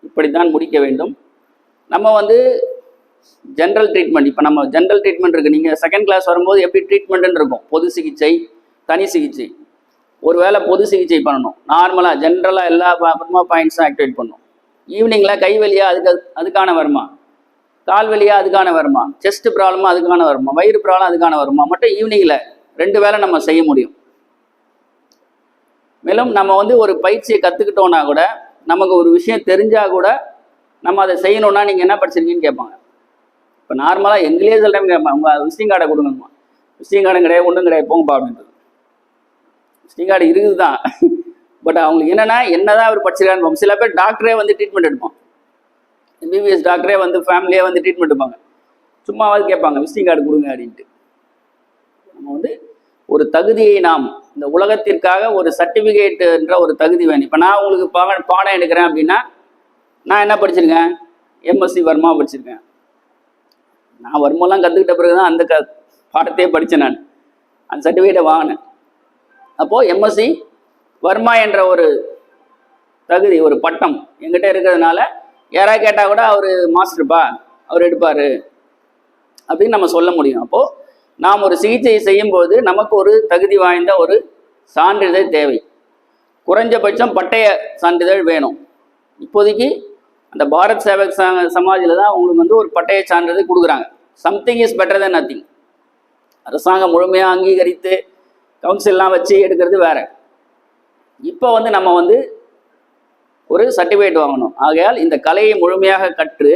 இப்படித்தான் முடிக்க வேண்டும். நம்ம வந்து ஜென்ரல் ட்ரீட்மெண்ட், இப்போ நம்ம ஜென்ரல் ட்ரீட்மெண்ட் இருக்குது. நீங்கள் செகண்ட் கிளாஸ் வரும்போது எப்படி ட்ரீட்மெண்ட்டுன்னு இருக்கும், பொது சிகிச்சை, தனி சிகிச்சை. ஒரு வேளை பொது சிகிச்சை பண்ணணும், நார்மலாக ஜென்ரலாக எல்லா பாயிண்ட்ஸும் ஆக்டிவேட் பண்ணணும். ஈவினிங்கில் கை வலியா அதுக்கான வருமா, கால் வலியா அதுக்கான வருமா, செஸ்ட் ப்ராப்ளமாக அதுக்கான வருமா, வயிறு ப்ராப்ளம் அதுக்கான வருமா, மட்டும் ஈவினிங்கில் 2 வேளை நம்ம செய்ய முடியும். மேலும் நம்ம வந்து ஒரு பயிற்சியை கற்றுக்கிட்டோன்னா கூட, நமக்கு ஒரு விஷயம் தெரிஞ்சால் கூட நம்ம அதை செய்யணுன்னா நீங்கள் என்ன படிச்சிருக்கீங்கன்னு கேட்பாங்க. இப்போ நார்மலாக எங்களே சில டைம் கேட்பாங்க, உங்கள் விசிட்டிங் கார்டை கொடுங்கம்மா. விசிட்டிங் கார்டும் கிடையாது, ஒன்றும் கிடையாது, போங்கப்பா அப்படின்றது. விசிட்டிங் கார்டு இருக்குது தான், பட் அவங்களுக்கு என்னென்னா என்னதான் அவர் படிச்சிருக்கான்னு. சில பேர் டாக்டரே வந்து ட்ரீட்மெண்ட் எடுப்போம், எம்பிபிஎஸ் டாக்டரே வந்து ஃபேமிலியே வந்து ட்ரீட்மெண்ட் எடுப்பாங்க. சும்மாவது கேட்பாங்க விசிட்டிங் கார்டு கொடுங்க அப்படின்ட்டு. நம்ம வந்து ஒரு தகுதியை நாம் இந்த உலகத்திற்காக ஒரு சர்டிஃபிகேட்டுன்ற ஒரு தகுதி வேணும். இப்போ நான் உங்களுக்கு பாடம் எடுக்கிறேன் அப்படின்னா நான் என்ன படிச்சிருக்கேன், எம்எஸ்சி வர்மா படிச்சிருக்கேன். நான் வர்மெல்லாம் கற்றுக்கிட்ட பிறகு தான் அந்த பாடத்தையே படித்தேன். நான் அந்த சர்டிஃபிகேட்டை வாங்கினேன். அப்போது எம்எஸ்சி வர்மா என்ற ஒரு தகுதி, ஒரு பட்டம் எங்கிட்ட இருக்கிறதுனால யாராவது கேட்டால் கூட அவர் மாஸ்டர்ப்பா, அவர் எடுப்பார் அப்படின்னு நம்ம சொல்ல முடியும். அப்போது நாம் ஒரு சிகிச்சையை செய்யும்போது நமக்கு ஒரு தகுதி வாய்ந்த ஒரு சான்றிதழ் தேவை. குறைஞ்சபட்சம் பட்டய சான்றிதழ் வேணும். இப்போதைக்கு அந்த பாரத் சேவக் சமாஜில் தான் உங்களுக்கு வந்து ஒரு பட்டய சான்றிதழ் கொடுக்குறாங்க. Something is better then nothing. அரசாங்கம் முழுமையாக அங்கீகரித்து கவுன்சில்லாம் வச்சு எடுக்கிறது வேற. இப்போ வந்து நம்ம வந்து ஒரு சர்டிஃபிகேட் வாங்கணும். ஆகையால் இந்த கலையை முழுமையாக கற்று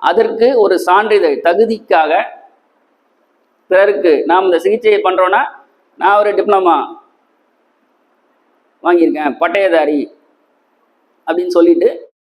அதற்கு ஒரு சான்றிதழ் தகுதிக்காக பிறருக்கு நாம் இந்த சிகிச்சையை பண்ணுறோன்னா, நான் ஒரு டிப்ளமா வாங்கியிருக்கேன், பட்டயதாரி அப்படின்னு சொல்லிட்டு